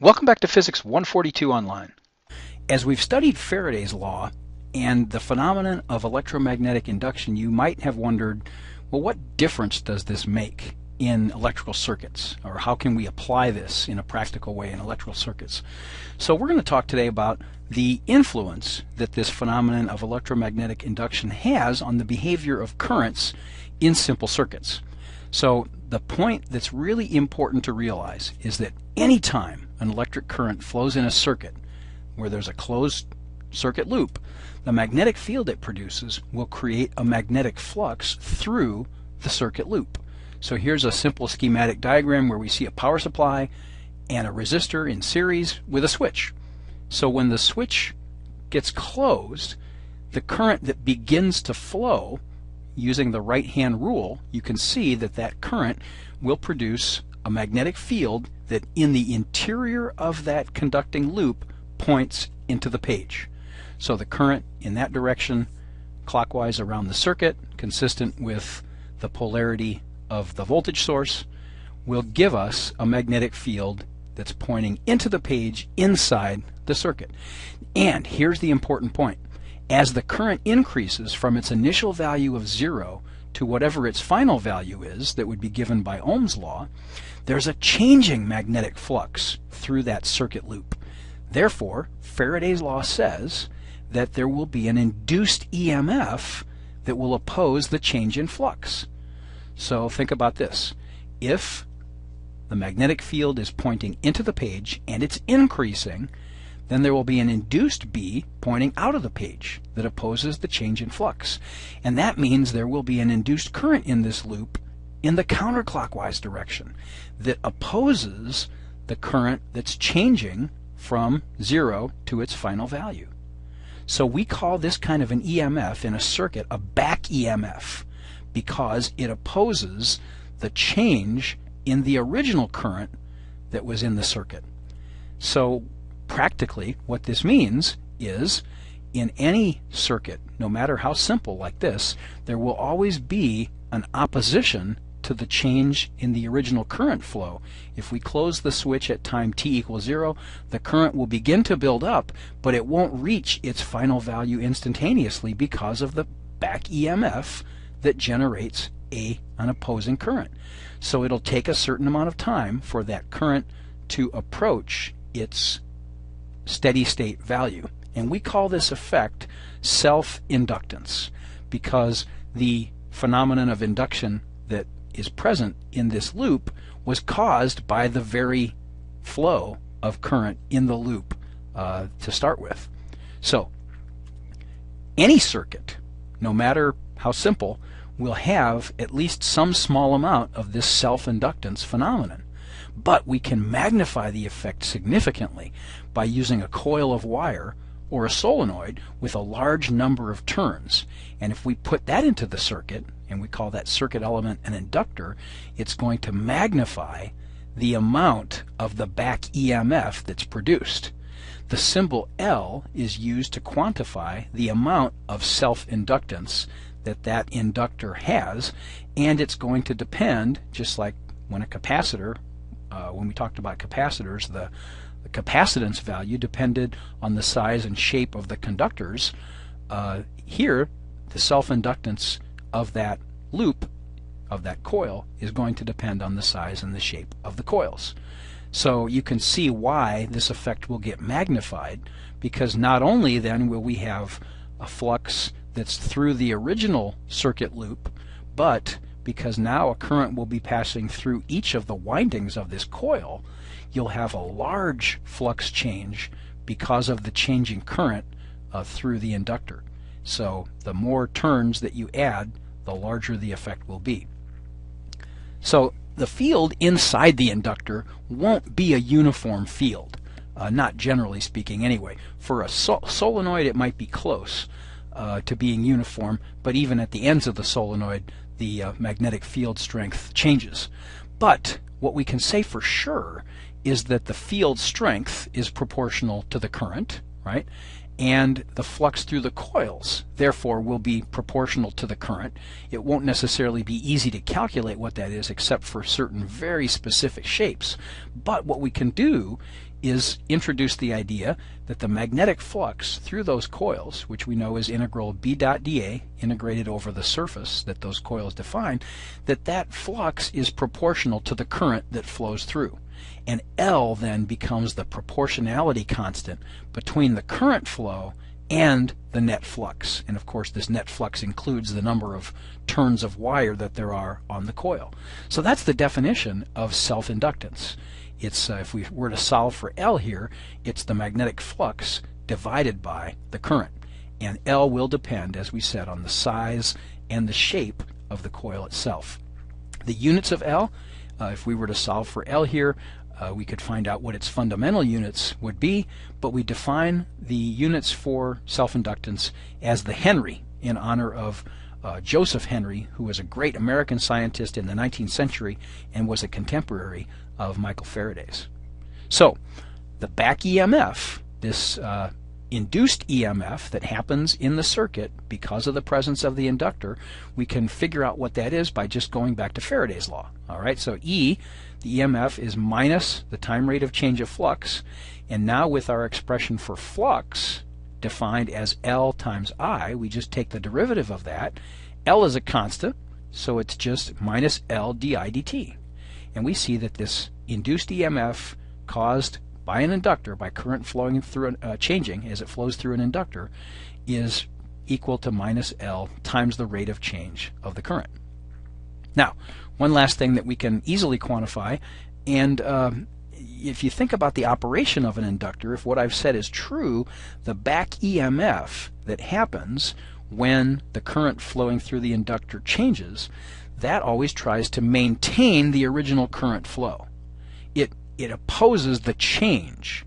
Welcome back to Physics 142 Online. As we've studied Faraday's law and the phenomenon of electromagnetic induction, you might have wondered, well, what difference does this make in electrical circuits? Or how can we apply this in a practical way in electrical circuits? So we're going to talk today about the influence that this phenomenon of electromagnetic induction has on the behavior of currents in simple circuits. So the point that's really important to realize is that anytime an electric current flows in a circuit where there's a closed circuit loop, the magnetic field it produces will create a magnetic flux through the circuit loop. So here's a simple schematic diagram where we see a power supply and a resistor in series with a switch. So when the switch gets closed, the current that begins to flow using the right-hand rule, you can see that that current will produce a magnetic field that in the interior of that conducting loop points into the page. So the current in that direction clockwise around the circuit, consistent with the polarity of the voltage source, will give us a magnetic field that's pointing into the page inside the circuit. And here's the important point. As the current increases from its initial value of 0 to whatever its final value is that would be given by Ohm's law, there's a changing magnetic flux through that circuit loop. Therefore, Faraday's law says that there will be an induced EMF that will oppose the change in flux. So think about this. If the magnetic field is pointing into the page and it's increasing, then there will be an induced B pointing out of the page that opposes the change in flux. And that means there will be an induced current in this loop in the counterclockwise direction that opposes the current that's changing from 0 to its final value. So we call this kind of an EMF in a circuit a back EMF because it opposes the change in the original current that was in the circuit. So practically, what this means is in any circuit, no matter how simple like this, there will always be an opposition to the change in the original current flow. If we close the switch at time t equals 0, the current will begin to build up, but it won't reach its final value instantaneously because of the back EMF that generates an opposing current. So it'll take a certain amount of time for that current to approach its steady state value. And we call this effect self-inductance because the phenomenon of induction that is present in this loop was caused by the very flow of current in the loop to start with. So any circuit, no matter how simple, will have at least some small amount of this self-inductance phenomenon. But we can magnify the effect significantly by using a coil of wire or a solenoid with a large number of turns. And if we put that into the circuit, and we call that circuit element an inductor, it's going to magnify the amount of the back EMF that's produced. The symbol L is used to quantify the amount of self-inductance that inductor has, and it's going to depend, just like when a capacitor, when we talked about capacitors, the capacitance value depended on the size and shape of the conductors. Here, the self-inductance of that loop, of that coil, is going to depend on the size and the shape of the coils. So you can see why this effect will get magnified, because not only then will we have a flux that's through the original circuit loop, but because now a current will be passing through each of the windings of this coil, you'll have a large flux change because of the changing current through the inductor. So the more turns that you add, the larger the effect will be. So the field inside the inductor won't be a uniform field, not generally speaking anyway. For a solenoid it might be close to being uniform, but even at the ends of the solenoid the magnetic field strength changes. But what we can say for sure is that the field strength is proportional to the current, right? And the flux through the coils, therefore, will be proportional to the current. It won't necessarily be easy to calculate what that is except for certain very specific shapes. But what we can do is introduce the idea that the magnetic flux through those coils, which we know is integral B dot dA, integrated over the surface that those coils define, that flux is proportional to the current that flows through. And L then becomes the proportionality constant between the current flow and the net flux. And of course this net flux includes the number of turns of wire that there are on the coil. So that's the definition of self-inductance. It's if we were to solve for L here, it's the magnetic flux divided by the current. And L will depend, as we said, on the size and the shape of the coil itself. The units of L, if we were to solve for L here, we could find out what its fundamental units would be, but we define the units for self-inductance as the Henry in honor of Joseph Henry, who was a great American scientist in the 19th century and was a contemporary of Michael Faraday's. So the back EMF, this induced EMF that happens in the circuit because of the presence of the inductor, we can figure out what that is by just going back to Faraday's law. Alright, so E, the EMF, is minus the time rate of change of flux, and now with our expression for flux defined as L times I, we just take the derivative of that. L is a constant, so it's just minus L di dt. And we see that this induced EMF caused by an inductor, by current flowing through, changing as it flows through an inductor, is equal to minus L times the rate of change of the current. Now, one last thing that we can easily quantify, and if you think about the operation of an inductor, if what I've said is true, the back EMF that happens when the current flowing through the inductor changes, that always tries to maintain the original current flow. It opposes the change,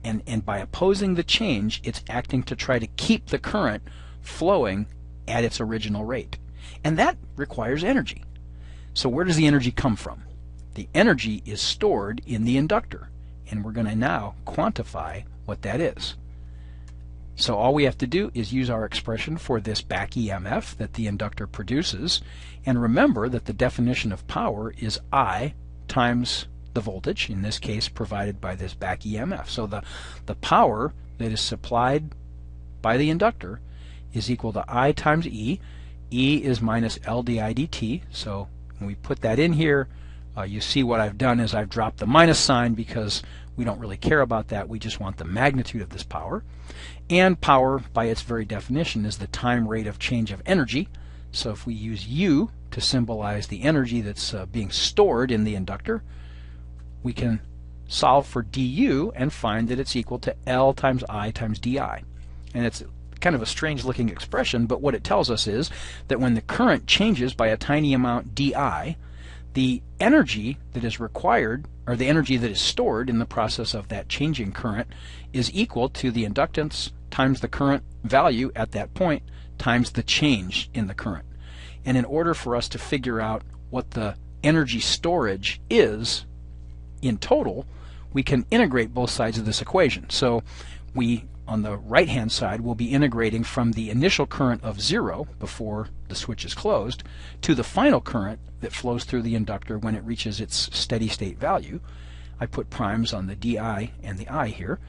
and by opposing the change, it's acting to try to keep the current flowing at its original rate. And that requires energy. So where does the energy come from? The energy is stored in the inductor, and we're going to now quantify what that is. So all we have to do is use our expression for this back EMF that the inductor produces, and remember that the definition of power is I times the voltage, in this case provided by this back EMF. So the power that is supplied by the inductor is equal to I times E. E is minus L di dt, so when we put that in here, you see what I've done is I've dropped the minus sign because we don't really care about that. We just want the magnitude of this power. And power, by its very definition, is the time rate of change of energy. So if we use U to symbolize the energy that's being stored in the inductor, we can solve for du and find that it's equal to L times I times di. And it's kind of a strange looking expression, but what it tells us is that when the current changes by a tiny amount di, the energy that is required, or the energy that is stored in the process of that changing current, is equal to the inductance times the current value at that point times the change in the current. And in order for us to figure out what the energy storage is in total, we can integrate both sides of this equation. So we, on the right hand side, will be integrating from the initial current of 0 before the switch is closed to the final current that flows through the inductor when it reaches its steady state value. I put primes on the di and the I here.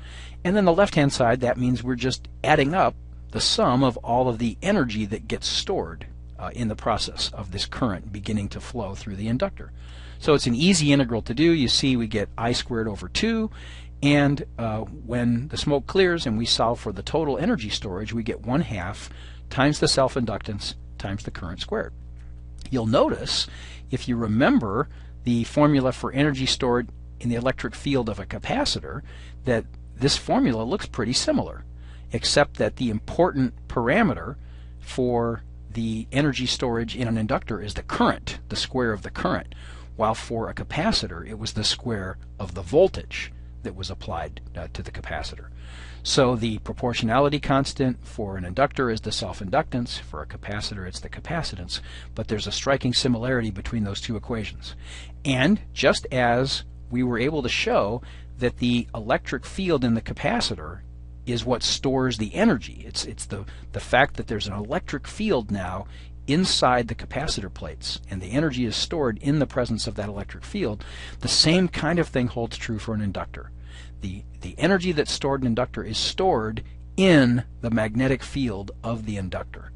And then the left hand side, that means we're just adding up the sum of all of the energy that gets stored in the process of this current beginning to flow through the inductor. So it's an easy integral to do. You see we get I squared over 2, and when the smoke clears and we solve for the total energy storage, we get 1/2 times the self-inductance times the current squared. You'll notice, if you remember the formula for energy stored in the electric field of a capacitor, that this formula looks pretty similar, except that the important parameter for the energy storage in an inductor is the current, the square of the current, while for a capacitor it was the square of the voltage that was applied to the capacitor. So the proportionality constant for an inductor is the self-inductance, for a capacitor it's the capacitance, but there's a striking similarity between those two equations. And just as we were able to show that the electric field in the capacitor is what stores the energy. It's the fact that there's an electric field now inside the capacitor plates, and the energy is stored in the presence of that electric field. The same kind of thing holds true for an inductor. The energy that's stored in an inductor is stored in the magnetic field of the inductor.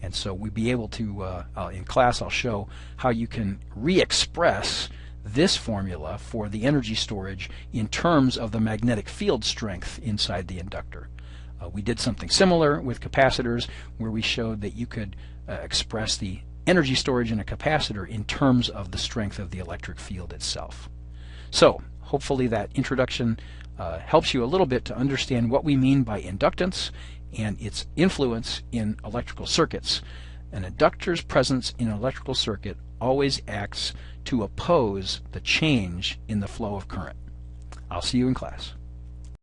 And so we'll be able to, in class I'll show how you can re-express this formula for the energy storage in terms of the magnetic field strength inside the inductor. We did something similar with capacitors, where we showed that you could express the energy storage in a capacitor in terms of the strength of the electric field itself. So hopefully that introduction helps you a little bit to understand what we mean by inductance and its influence in electrical circuits. An inductor's presence in an electrical circuit always acts to oppose the change in the flow of current. I'll see you in class.